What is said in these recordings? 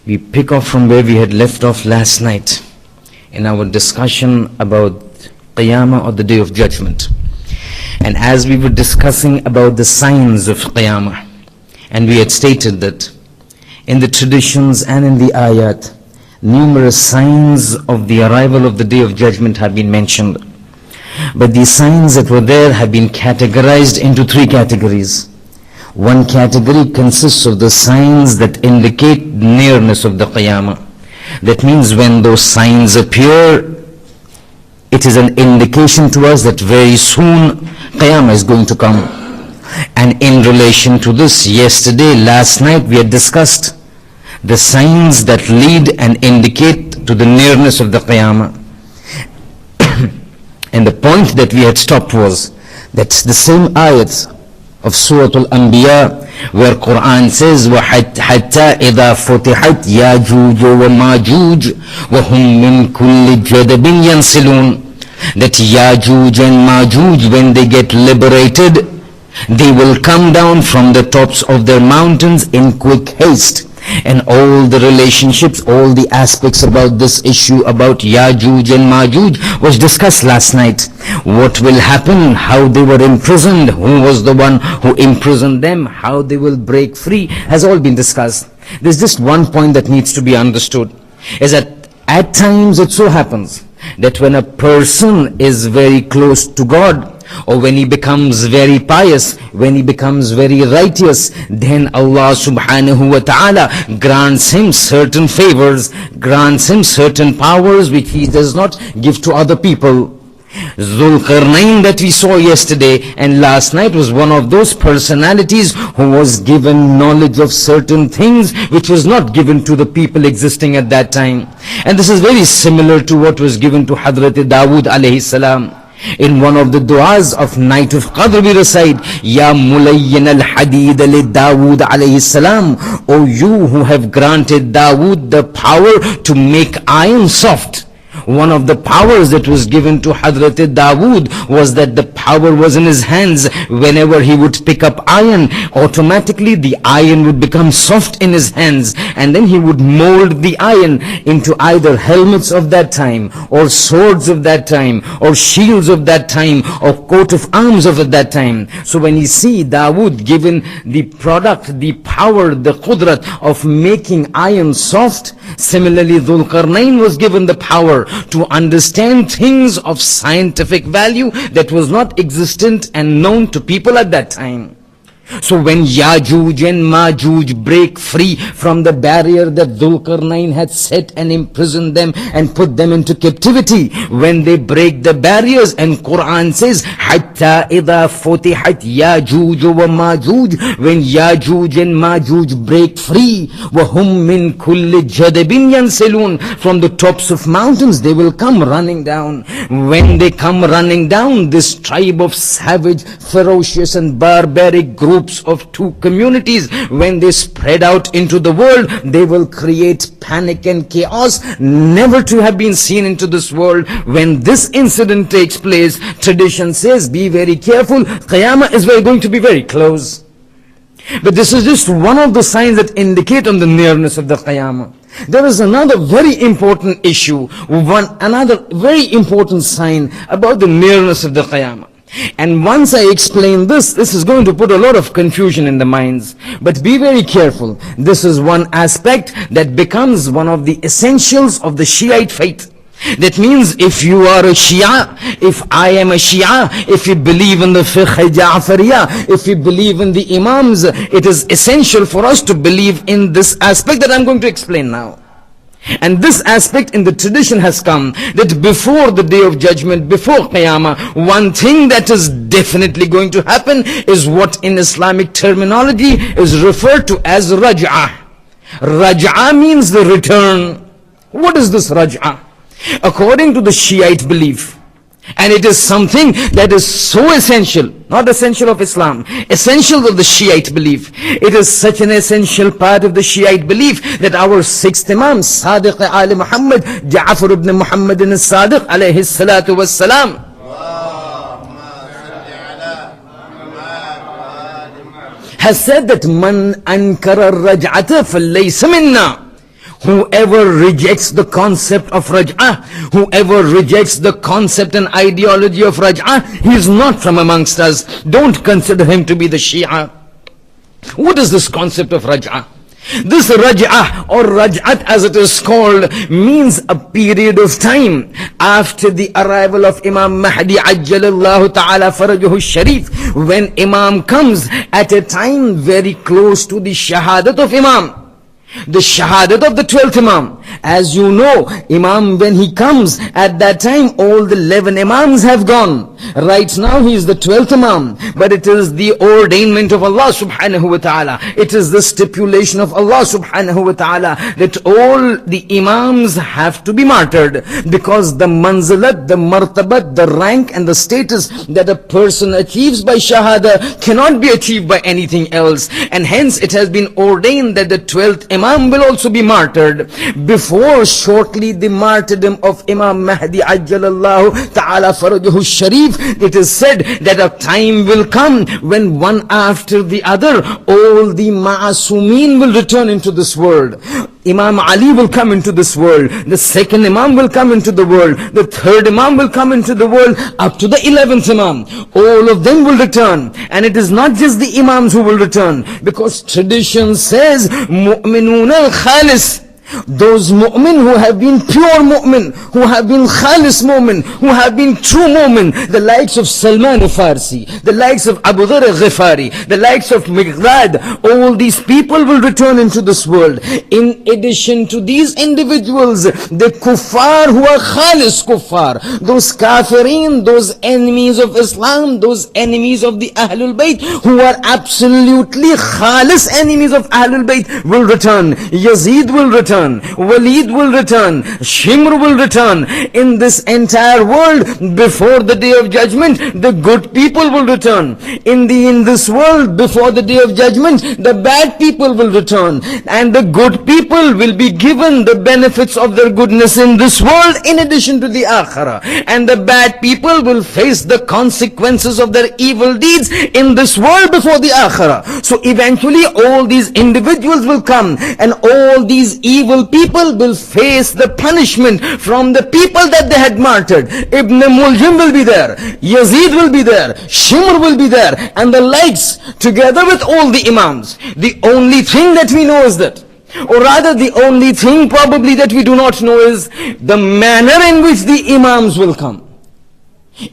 We pick up from where we had left off last night in our discussion about Qiyamah, or the Day of Judgment. And as we were discussing about the signs of Qiyamah, and we had stated that in the traditions and in the ayat, numerous signs of the arrival of the Day of Judgment have been mentioned. But these signs that were there have been categorized into three categories. One category consists of the signs that indicate nearness of the Qiyamah. That means when those signs appear, it is an indication to us that very soon Qiyamah is going to come. And in relation to this, last night we had discussed the signs that lead and indicate to the nearness of the Qiyamah. And the point that we had stopped was that the same ayat of Surah Al-Anbiya, where Quran says, وَحَتَّى إِذَا فُتِحَتْ يَاجُوجُ وَمَاجُوجُ وَهُمْ مِنْ كُلِّ جَدَبٍ يَنْسِلُونَ, that Yajuj and Majuj, when they get liberated, they will come down from the tops of their mountains in quick haste. And all the relationships, all the aspects about this issue about Yajuj and Majuj was discussed last night. What will happen, how they were imprisoned, who was the one who imprisoned them, how they will break free, has all been discussed. There's just one point that needs to be understood, is that at times it so happens that when a person is very close to God, or when he becomes very pious, when he becomes very righteous, then Allah subhanahu wa ta'ala grants him certain favors, grants him certain powers which he does not give to other people. Zulqarnain that we saw yesterday and last night was one of those personalities who was given knowledge of certain things which was not given to the people existing at that time. And this is very similar to what was given to Hazrat Dawood alayhi salam. In one of the du'as of night of Qadr we recite, Ya mulayyin al-hadid li Dawood alayhi salam, O you who have granted Dawood the power to make iron soft. One of the powers that was given to Hazrat Dawood was that the power was in his hands. Whenever he would pick up iron, automatically the iron would become soft in his hands, and then he would mold the iron into either helmets of that time, or swords of that time, or shields of that time, or coat of arms of that time. So when you see Dawood given the product, the power, the qudrat of making iron soft, similarly Dhul-Qarnain was given the power to understand things of scientific value that was not existent and known to people at that time. So when Yajuj and Majuj break free from the barrier that Dhul-Qarnain had set and imprisoned them and put them into captivity, when they break the barriers, and Quran says, Hatta idha futihat Yajuj wa Majuj, when Yajuj and Majuj break free, wahum min kulli jadabin yansilun, from the tops of mountains they will come running down. When they come running down, this tribe of savage, ferocious and barbaric groups of two communities, when they spread out into the world, they will create panic and chaos never to have been seen into this world. When this incident takes place, tradition says, be very careful, Qiyamah is going to be very close. But this is just one of the signs that indicate on the nearness of the Qiyamah. There is another very important issue, another very important sign about the nearness of the Qiyamah. And once I explain this is going to put a lot of confusion in the minds. But be very careful. This is one aspect that becomes one of the essentials of the Shiite faith. That means if you are a Shia, if I am a Shia, if you believe in the fiqh Ja'fariyah, if you believe in the Imams, it is essential for us to believe in this aspect that I'm going to explain now. And this aspect in the tradition has come, that before the Day of Judgment, before Qiyamah, one thing that is definitely going to happen is what in Islamic terminology is referred to as Raj'ah. Raj'ah means the return. What is this Raj'ah? According to the Shiite belief, and it is something that is so essential, not essential of Islam, essential of the Shiite belief. It is such an essential part of the Shiite belief that our sixth Imam, Sadiq Ali Muhammad, Ja'far ibn Muhammad al-Sadiq alayhi salatu wassalam, has said that man ankara raj'ata falaysa minna. Whoever rejects the concept of raj'ah, whoever rejects the concept and ideology of raj'ah, he is not from amongst us. Don't consider him to be the Shia. What is this concept of raj'ah? This raj'ah or raj'at as it is called means a period of time after the arrival of Imam Mahdi ajjalallahu ta'ala farajuhu sharif, when Imam comes at a time very close to the shahadat of Imam. The shahadat of the 12th Imam. As you know, Imam, when he comes, at that time all the 11 Imams have gone. Right now he is the 12th Imam. But it is the ordainment of Allah subhanahu wa ta'ala. It is the stipulation of Allah subhanahu wa ta'ala that all the Imams have to be martyred. Because the manzilat, the martabat, the rank and the status that a person achieves by shahada cannot be achieved by anything else. And hence it has been ordained that the 12th Imam will also be martyred. Before shortly the martyrdom of Imam Mahdi ajjalallahu ta'ala farajuhu sharif, it is said that a time will come when one after the other all the ma'asumeen will return into this world. Imam Ali will come into this world. The second Imam will come into the world. The third Imam will come into the world up to the 11th Imam. All of them will return. And it is not just the Imams who will return. Because tradition says, mu'minun al-khalis. Those mu'min who have been pure mu'min, who have been khalis mu'min, who have been true mu'min, the likes of Salman al-Farsi, the likes of Abu Dharr al-Ghifari, the likes of Miqdad, all these people will return into this world. In addition to these individuals, the kuffar who are khalis kuffar, those kafirin, those enemies of Islam, those enemies of the Ahlul Bayt, who are absolutely khalis enemies of Ahlul Bayt will return. Yazid will return. Walid will return, Shimr will return. In this entire world, before the day of judgment, the good people will return. In this world, before the day of judgment, the bad people will return. And the good people will be given the benefits of their goodness in this world in addition to the akhirah. And the bad people will face the consequences of their evil deeds in this world before the akhirah. So eventually all these individuals will come and all these evil people will face the punishment from the people that they had martyred. Ibn Muljim will be there, Yazid will be there, Shimr will be there, and the likes, together with all the Imams. The only thing that we know is that, or rather the only thing probably that we do not know is the manner in which the Imams will come.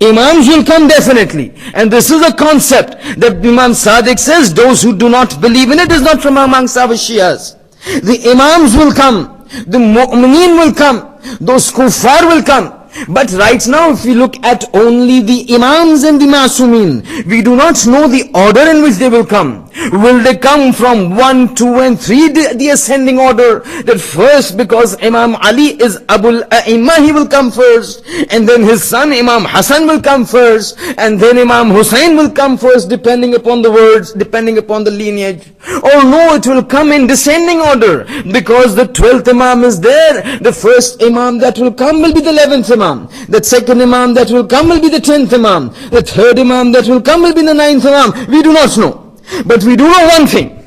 Imams will come definitely. And this is a concept that Imam Sadiq says, those who do not believe in it is not from amongst our Shias. The Imams will come, the Mu'mineen will come, those Kuffar will come. But right now, if we look at only the Imams and the Masumeen, we do not know the order in which they will come. Will they come from 1, 2 and 3, the ascending order? That first, because Imam Ali is Abul A'imah, he will come first. And then his son Imam Hassan will come first. And then Imam Hussein will come first, depending upon the words, depending upon the lineage. Or no, it will come in descending order. Because the 12th Imam is there. The first Imam that will come will be the 11th Imam. The second Imam that will come will be the 10th Imam. The third Imam that will come will be the 9th Imam. We do not know. But we do know one thing.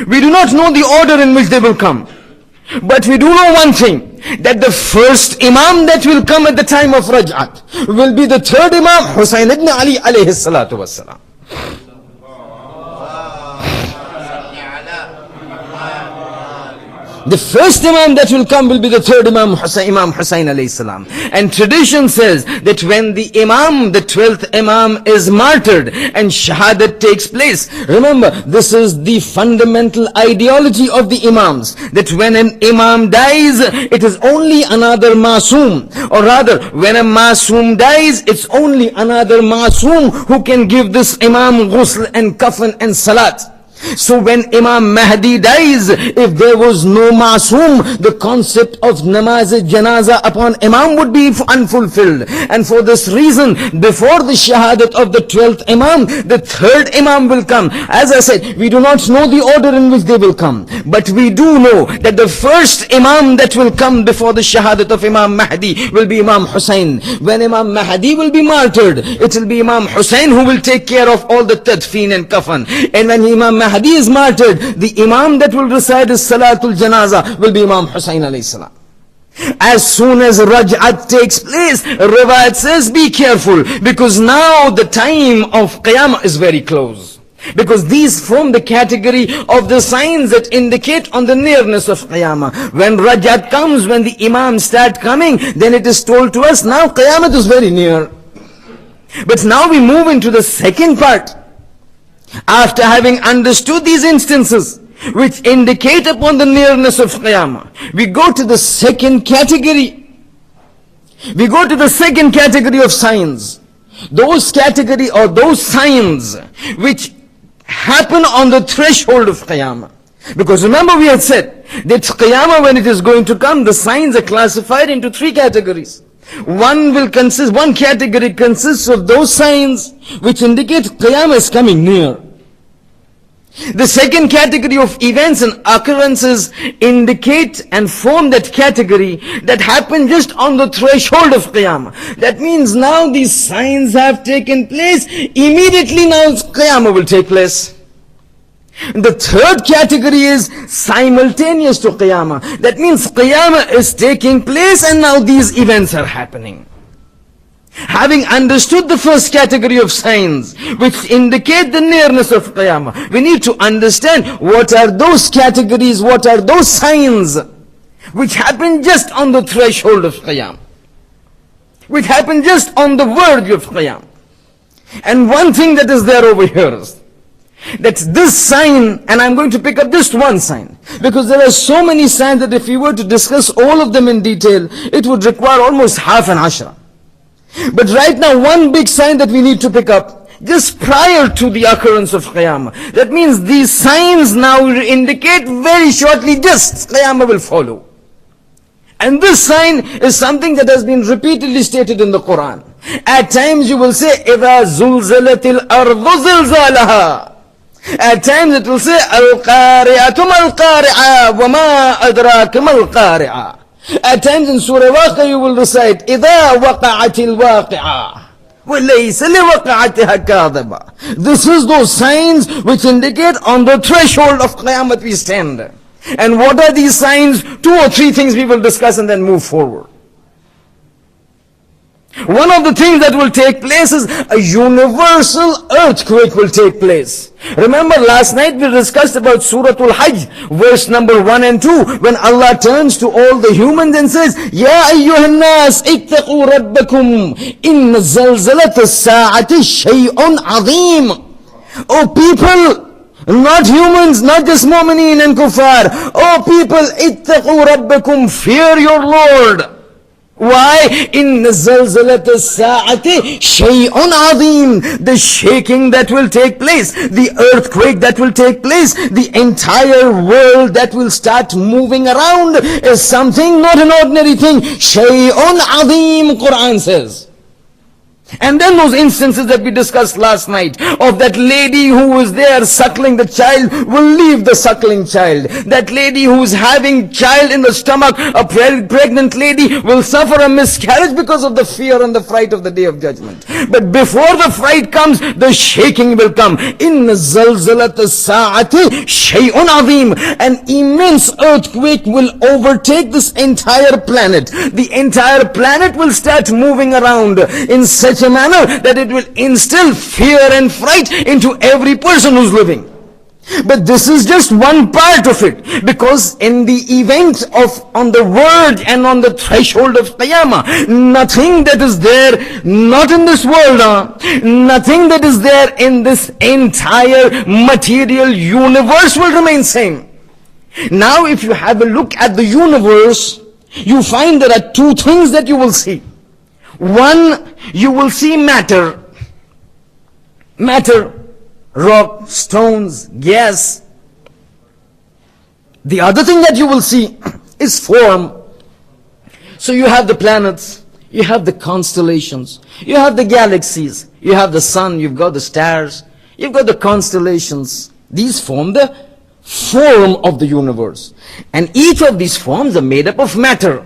We do not know the order in which they will come. But we do know one thing. That the first Imam that will come at the time of Raj'at will be the third Imam, Husayn ibn Ali alayhi salatu wassalam. The first Imam that will come will be the third Imam, Imam Hussain alayhi salam. And tradition says that when the Imam, the 12th Imam is martyred and Shahadat takes place, remember, this is the fundamental ideology of the Imams, that when an Imam dies, it is only another Masoom. Or rather, when a Masoom dies, it's only another Masoom who can give this Imam ghusl and kafan and salat. So when Imam Mahdi dies, if there was no Masoom, the concept of namaz janaza upon Imam would be unfulfilled. And for this reason, before the shahadat of the 12th Imam, the third Imam will come. As I said, we do not know the order in which they will come. But we do know that the first Imam that will come before the shahadat of Imam Mahdi will be Imam Hussain. When Imam Mahdi will be martyred, it will be Imam Hussain who will take care of all the tadfeen and kafan. And when Imam Mahdi Mahdi is martyred, the Imam that will recite his Salatul Janazah will be Imam Hussain alayhi salam. As soon as Raj'at takes place, Riwayat says, be careful, because now the time of Qiyamah is very close. Because these form the category of the signs that indicate on the nearness of Qiyamah. When Raj'at comes, when the Imams start coming, then it is told to us, now Qiyamah is very near. But now we move into the second part. After having understood these instances, which indicate upon the nearness of Qiyamah, we go to the second category. We go to the second category of signs. Those category or those signs which happen on the threshold of Qiyamah. Because remember we had said that Qiyamah, when it is going to come, the signs are classified into three categories. One category consists of those signs which indicate Qiyamah is coming near. The second category of events and occurrences indicate and form that category that happen just on the threshold of Qiyamah. That means now these signs have taken place, immediately now Qiyamah will take place. The third category is simultaneous to Qiyamah. That means Qiyamah is taking place and now these events are happening. Having understood the first category of signs which indicate the nearness of Qiyamah, we need to understand what are those categories, what are those signs which happen just on the threshold of Qiyamah, which happen just on the verge of Qiyamah. And one thing that is there over here is that this sign, and I'm going to pick up just one sign, because there are so many signs that if we were to discuss all of them in detail, it would require almost half an ashra. But right now, one big sign that we need to pick up, just prior to the occurrence of Qiyamah. That means these signs now indicate very shortly just Qiyamah will follow. And this sign is something that has been repeatedly stated in the Quran. At times you will say, إِذَا زُلْزِلَتِ الْأَرْضُ زِلْزَالَهَا. At times it will say, الْقَارِعَةُ مَا الْقَارِعَةُ وَمَا أَدْرَاكَ مَا الْقَارِعَةُ. At times in Surah Waqi'ah you will recite, إِذَا وَقَعَتِ الْوَاقِعَةُ وَلَيْسَ لِوَقَعَتِهَا كَاذِبَةٌ. This is those signs which indicate on the threshold of Qiyamah we stand. And what are these signs? 2 or 3 things we will discuss and then move forward. One of the things that will take place is a universal earthquake will take place. Remember last night we discussed about Surah Al-Hajj, verse number 1 and 2, when Allah turns to all the humans and says, Ya ayyuhan nas, ittaqu rabbakum, inna zalzalat as-sa'ati shay'un azim. Oh people, not humans, not just mu'mineen and kuffar. Oh people, ittaqu rabbakum, fear your Lord. Why? In zalzalat as-sa'ati shay'un azim. The shaking that will take place, the earthquake that will take place, the entire world that will start moving around is something, not an ordinary thing. Shay'un azim, Quran says. And then those instances that we discussed last night of that lady who was there suckling the child will leave the suckling child. That lady who is having child in the stomach, a pregnant lady, will suffer a miscarriage because of the fear and the fright of the Day of Judgment. But before the fright comes, the shaking will come. In zalzalat as-sa'ati shay'un azim. An immense earthquake will overtake this entire planet. The entire planet will start moving around in such a manner that it will instill fear and fright into every person who's living. But this is just one part of it, because in the event of on the verge and on the threshold of Qiyamah, nothing that is there, not in this world, nothing that is there in this entire material universe will remain same. Now if you have a look at the universe, you find there are 2 things that you will see. One, you will see matter, rock, stones, gas. The other thing that you will see is form. So you have the planets, you have the constellations, you have the galaxies, you have the sun, you've got the stars, you've got the constellations. These form the form of the universe. And each of these forms are made up of matter.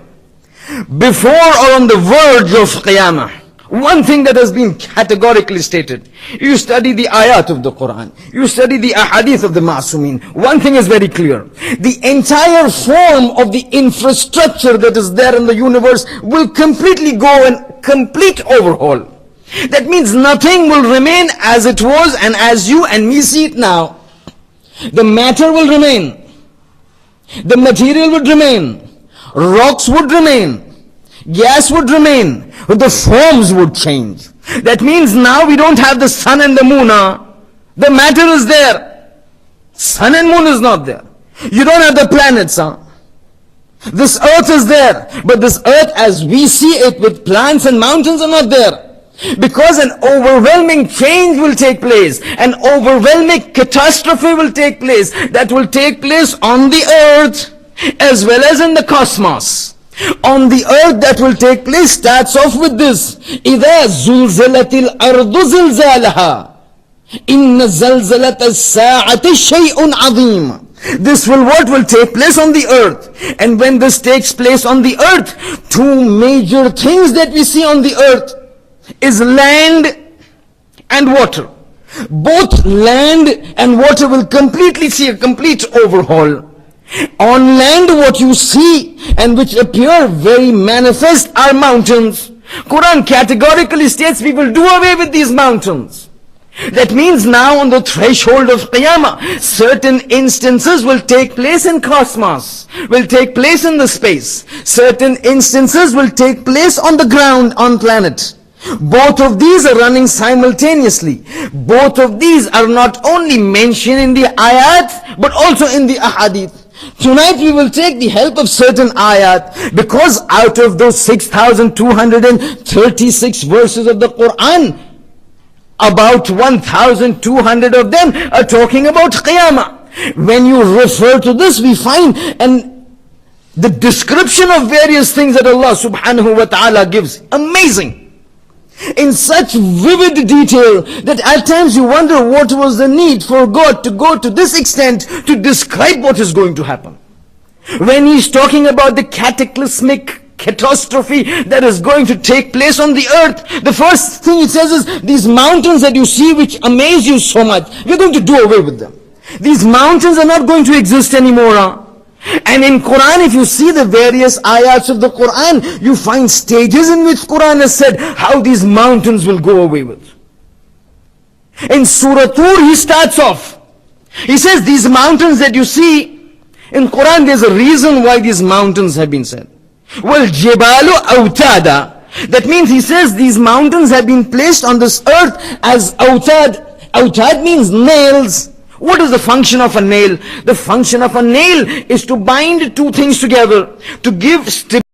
Before or on the verge of Qiyamah, One thing that has been categorically stated. You study the ayat of the Quran. You study the ahadith of the Ma'sumin. One thing is very clear. The entire form of the infrastructure that is there in the universe will completely go and complete overhaul. That means nothing will remain as it was and as you and me see it now. The matter will remain. The material would remain. Rocks would remain. Gas would remain, but the forms would change. That means now we don't have the sun and the moon. The matter is there. Sun and moon is not there. You don't have the planets. This earth is there, but this earth as we see it with plants and mountains are not there. Because an overwhelming change will take place. An overwhelming catastrophe will take place. That will take place on the earth as well as in the cosmos. On the earth that will take place starts off with this. إِذَا زُلْزِلَتِ الْأَرْضُ زِلْزَالَهَا إِنَّ زَلْزَلَةَ السَّاعَةِ شَيْءٌ عَظِيمٌ. This what will take place on the earth. And when this takes place on the earth, two major things that we see on the earth is land and water. Both land and water will completely see a complete overhaul. On land what you see and which appear very manifest are mountains. Quran categorically states we will do away with these mountains. That means now on the threshold of Qiyamah, certain instances will take place in cosmos, will take place in the space. Certain instances will take place on the ground, on planet. Both of these are running simultaneously. Both of these are not only mentioned in the ayat, but also in the ahadith. Tonight we will take the help of certain ayat, because out of those 6,236 verses of the Quran, about 1,200 of them are talking about Qiyamah. When you refer to this, we find the description of various things that Allah subhanahu wa ta'ala gives. Amazing. In such vivid detail that at times you wonder what was the need for God to go to this extent to describe what is going to happen. When He's talking about the cataclysmic catastrophe that is going to take place on the earth, the first thing it says is, these mountains that you see which amaze you so much, we're going to do away with them. These mountains are not going to exist anymore. And in Quran, if you see the various ayats of the Quran, you find stages in which Quran has said how these mountains will go away with. In Surah Tur, he starts off. He says these mountains that you see, in Quran there's a reason why these mountains have been said. Well, Jibalu Autada. That means he says these mountains have been placed on this earth as Autad. Autad means nails. What is the function of a nail? The function of a nail is to bind two things together, to give stability.